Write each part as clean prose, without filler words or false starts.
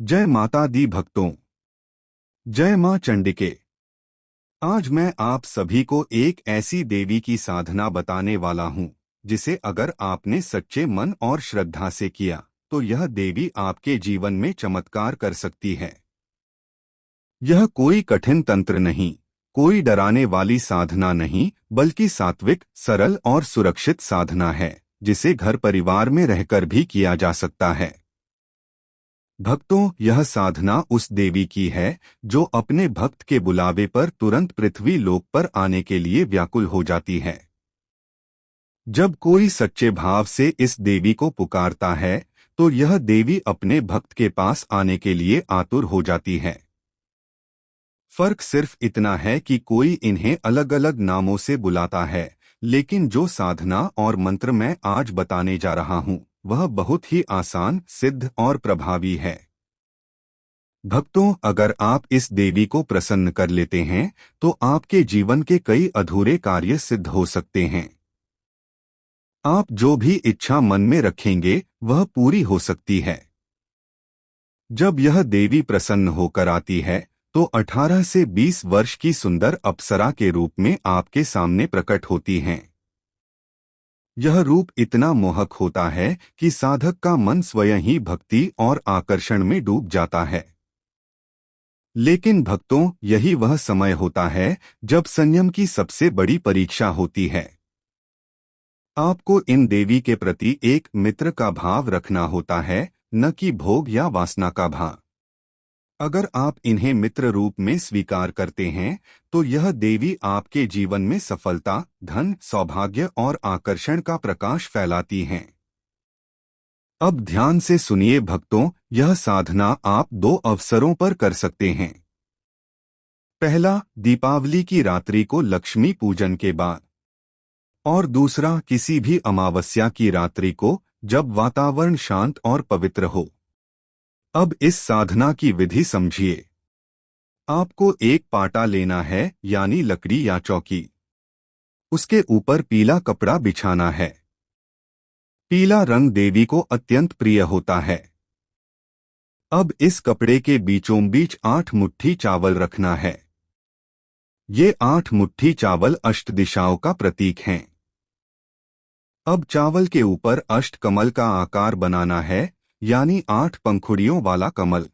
जय माता दी भक्तों। जय मां चंडिके। आज मैं आप सभी को एक ऐसी देवी की साधना बताने वाला हूं जिसे अगर आपने सच्चे मन और श्रद्धा से किया तो यह देवी आपके जीवन में चमत्कार कर सकती है। यह कोई कठिन तंत्र नहीं, कोई डराने वाली साधना नहीं, बल्कि सात्विक, सरल और सुरक्षित साधना है जिसे घर परिवार में रहकर भी किया जा सकता है। भक्तों, यह साधना उस देवी की है जो अपने भक्त के बुलावे पर तुरंत पृथ्वी लोक पर आने के लिए व्याकुल हो जाती है। जब कोई सच्चे भाव से इस देवी को पुकारता है तो यह देवी अपने भक्त के पास आने के लिए आतुर हो जाती है। फर्क सिर्फ इतना है कि कोई इन्हें अलग अलग नामों से बुलाता है, लेकिन जो साधना और मंत्र मैं आज बताने जा रहा हूं वह बहुत ही आसान, सिद्ध और प्रभावी है। भक्तों, अगर आप इस देवी को प्रसन्न कर लेते हैं तो आपके जीवन के कई अधूरे कार्य सिद्ध हो सकते हैं। आप जो भी इच्छा मन में रखेंगे वह पूरी हो सकती है। जब यह देवी प्रसन्न होकर आती है तो 18 से 20 वर्ष की सुंदर अप्सरा के रूप में आपके सामने प्रकट होती हैं। यह रूप इतना मोहक होता है कि साधक का मन स्वयं ही भक्ति और आकर्षण में डूब जाता है। लेकिन भक्तों, यही वह समय होता है जब संयम की सबसे बड़ी परीक्षा होती है। आपको इन देवी के प्रति एक मित्र का भाव रखना होता है, न कि भोग या वासना का भाव। अगर आप इन्हें मित्र रूप में स्वीकार करते हैं तो यह देवी आपके जीवन में सफलता, धन, सौभाग्य और आकर्षण का प्रकाश फैलाती हैं। अब ध्यान से सुनिए भक्तों, यह साधना आप दो अवसरों पर कर सकते हैं। पहला, दीपावली की रात्रि को लक्ष्मी पूजन के बाद, और दूसरा, किसी भी अमावस्या की रात्रि को जब वातावरण शांत और पवित्र हो। अब इस साधना की विधि समझिए। आपको एक पाटा लेना है, यानी लकड़ी या चौकी। उसके ऊपर पीला कपड़ा बिछाना है। पीला रंग देवी को अत्यंत प्रिय होता है। अब इस कपड़े के बीचों बीच 8 मुट्ठी चावल रखना है। ये 8 मुट्ठी चावल अष्ट दिशाओं का प्रतीक हैं। अब चावल के ऊपर अष्ट कमल का आकार बनाना है, यानी 8 पंखुड़ियों वाला कमल।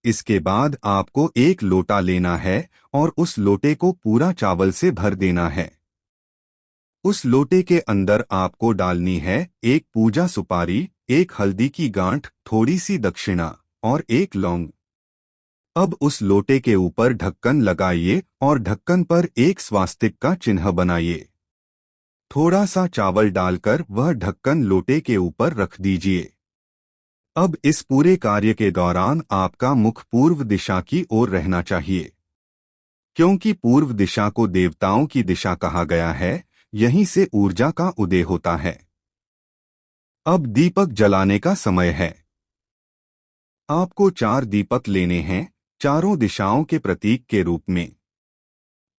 इसके बाद आपको एक लोटा लेना है और उस लोटे को पूरा चावल से भर देना है। उस लोटे के अंदर आपको डालनी है एक पूजा सुपारी, एक हल्दी की गांठ, थोड़ी सी दक्षिणा और एक लौंग। अब उस लोटे के ऊपर ढक्कन लगाइए और ढक्कन पर एक स्वास्तिक का चिन्ह बनाइए। थोड़ा सा चावल डालकर वह ढक्कन लोटे के ऊपर रख दीजिए। अब इस पूरे कार्य के दौरान आपका मुख पूर्व दिशा की ओर रहना चाहिए, क्योंकि पूर्व दिशा को देवताओं की दिशा कहा गया है, यहीं से ऊर्जा का उदय होता है। अब दीपक जलाने का समय है। आपको 4 दीपक लेने हैं, चारों दिशाओं के प्रतीक के रूप में।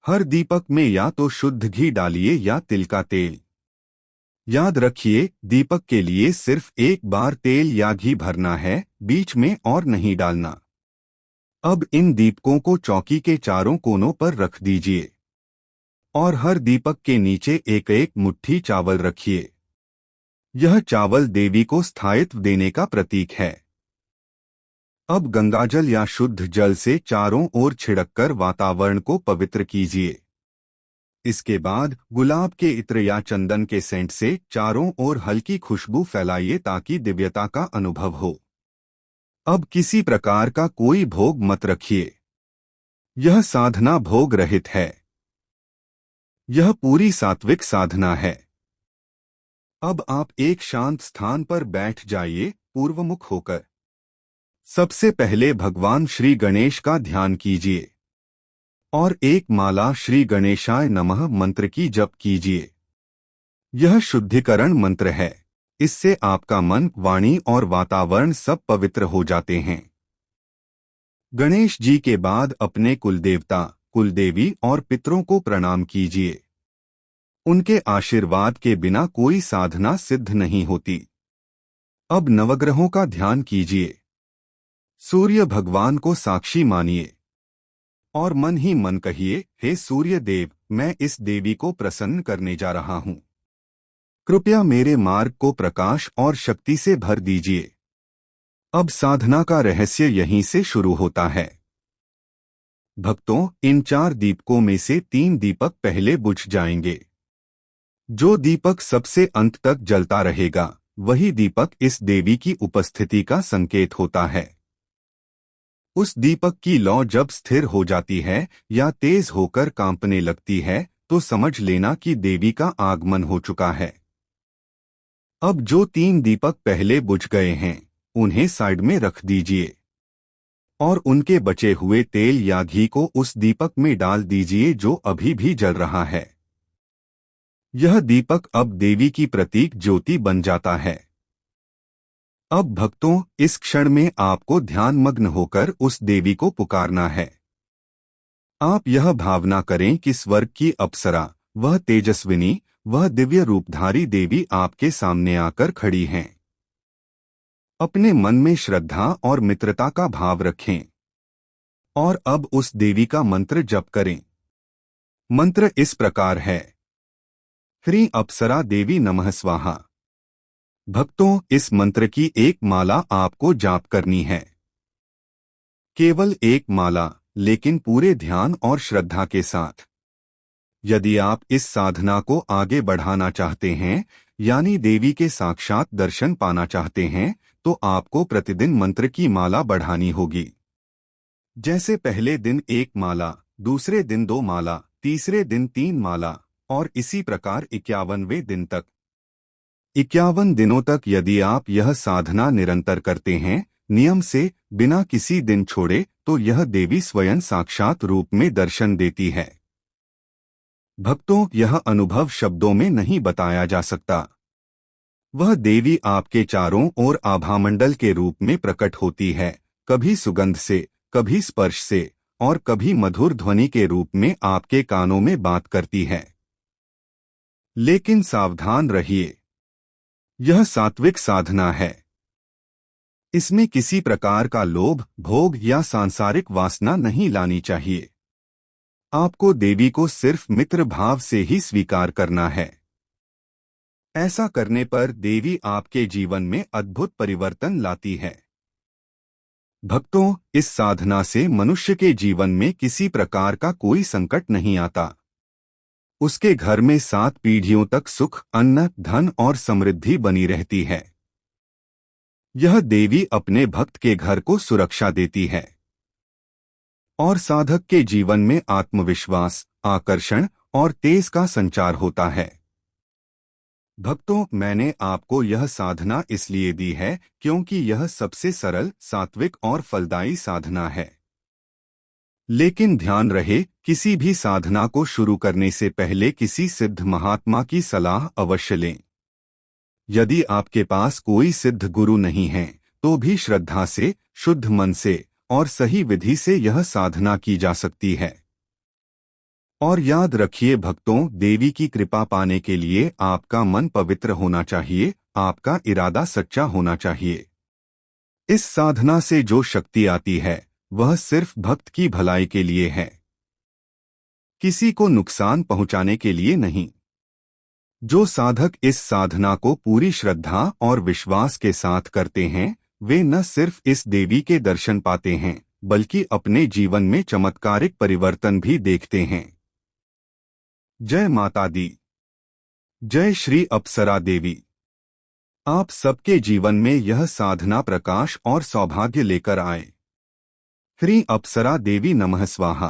हर दीपक में या तो शुद्ध घी डालिए या तिल का तेल। याद रखिए, दीपक के लिए सिर्फ एक बार तेल या घी भरना है, बीच में और नहीं डालना। अब इन दीपकों को चौकी के चारों कोनों पर रख दीजिए और हर दीपक के नीचे एक एक मुट्ठी चावल रखिए। यह चावल देवी को स्थायित्व देने का प्रतीक है। अब गंगाजल या शुद्ध जल से चारों ओर छिड़ककर वातावरण को पवित्र कीजिए। इसके बाद गुलाब के इत्र या चंदन के सेंट से चारों ओर हल्की खुशबू फैलाइए ताकि दिव्यता का अनुभव हो। अब किसी प्रकार का कोई भोग मत रखिए। यह साधना भोग रहित है। यह पूरी सात्विक साधना है। अब आप एक शांत स्थान पर बैठ जाइए, पूर्वमुख होकर। सबसे पहले भगवान श्री गणेश का ध्यान कीजिए और एक माला श्री गणेशाय नमः मंत्र की जप कीजिए। यह शुद्धिकरण मंत्र है। इससे आपका मन, वाणी और वातावरण सब पवित्र हो जाते हैं। गणेश जी के बाद अपने कुलदेवता, कुलदेवी और पितरों को प्रणाम कीजिए। उनके आशीर्वाद के बिना कोई साधना सिद्ध नहीं होती। अब नवग्रहों का ध्यान कीजिए। सूर्य भगवान को साक्षी मानिए और मन ही मन कहिए, हे सूर्य देव, मैं इस देवी को प्रसन्न करने जा रहा हूं। कृपया मेरे मार्ग को प्रकाश और शक्ति से भर दीजिए। अब साधना का रहस्य यहीं से शुरू होता है। भक्तों, इन 4 दीपकों में से 3 दीपक पहले बुझ जाएंगे। जो दीपक सबसे अंत तक जलता रहेगा, वही दीपक इस देवी की उपस्थिति का संकेत होता है। उस दीपक की लौ जब स्थिर हो जाती है या तेज होकर कांपने लगती है, तो समझ लेना कि देवी का आगमन हो चुका है। अब जो 3 दीपक पहले बुझ गए हैं, उन्हें साइड में रख दीजिए और उनके बचे हुए तेल या घी को उस दीपक में डाल दीजिए जो अभी भी जल रहा है। यह दीपक अब देवी की प्रतीक ज्योति बन जाता है। अब भक्तों, इस क्षण में आपको ध्यानमग्न होकर उस देवी को पुकारना है। आप यह भावना करें कि स्वर्ग की अप्सरा, वह तेजस्विनी, वह दिव्य रूपधारी देवी आपके सामने आकर खड़ी हैं। अपने मन में श्रद्धा और मित्रता का भाव रखें और अब उस देवी का मंत्र जप करें। मंत्र इस प्रकार है: ह्रीं अप्सरा देवी नमः स्वाहा। भक्तों, इस मंत्र की एक माला आपको जाप करनी है। केवल एक माला, लेकिन पूरे ध्यान और श्रद्धा के साथ। यदि आप इस साधना को आगे बढ़ाना चाहते हैं, यानी देवी के साक्षात दर्शन पाना चाहते हैं, तो आपको प्रतिदिन मंत्र की माला बढ़ानी होगी। जैसे पहले दिन 1 माला, दूसरे दिन 2 माला, तीसरे दिन 3 माला और इसी प्रकार 51वें दिन तक। 51 दिनों तक यदि आप यह साधना निरंतर करते हैं, नियम से, बिना किसी दिन छोड़े, तो यह देवी स्वयं साक्षात रूप में दर्शन देती है। भक्तों, यह अनुभव शब्दों में नहीं बताया जा सकता। वह देवी आपके चारों ओर आभामंडल के रूप में प्रकट होती है, कभी सुगंध से, कभी स्पर्श से और कभी मधुर ध्वनि के रूप में आपके कानों में बात करती है। लेकिन सावधान रहिए, यह सात्विक साधना है। इसमें किसी प्रकार का लोभ, भोग या सांसारिक वासना नहीं लानी चाहिए। आपको देवी को सिर्फ मित्र भाव से ही स्वीकार करना है। ऐसा करने पर देवी आपके जीवन में अद्भुत परिवर्तन लाती है। भक्तों, इस साधना से मनुष्य के जीवन में किसी प्रकार का कोई संकट नहीं आता। उसके घर में 7 पीढ़ियों तक सुख, अन्न, धन और समृद्धि बनी रहती है। यह देवी अपने भक्त के घर को सुरक्षा देती है और साधक के जीवन में आत्मविश्वास, आकर्षण और तेज का संचार होता है। भक्तों, मैंने आपको यह साधना इसलिए दी है क्योंकि यह सबसे सरल, सात्विक और फलदायी साधना है। लेकिन ध्यान रहे, किसी भी साधना को शुरू करने से पहले किसी सिद्ध महात्मा की सलाह अवश्य लें। यदि आपके पास कोई सिद्ध गुरु नहीं है, तो भी श्रद्धा से, शुद्ध मन से और सही विधि से यह साधना की जा सकती है। और याद रखिए भक्तों, देवी की कृपा पाने के लिए आपका मन पवित्र होना चाहिए, आपका इरादा सच्चा होना चाहिए। इस साधना से जो शक्ति आती है, वह सिर्फ भक्त की भलाई के लिए है, किसी को नुकसान पहुंचाने के लिए नहीं। जो साधक इस साधना को पूरी श्रद्धा और विश्वास के साथ करते हैं, वे न सिर्फ इस देवी के दर्शन पाते हैं, बल्कि अपने जीवन में चमत्कारिक परिवर्तन भी देखते हैं। जय माता दी। जय श्री अप्सरा देवी। आप सबके जीवन में यह साधना प्रकाश और सौभाग्य लेकर आए। ह्रीं अप्सरा देवी नमः स्वाहा।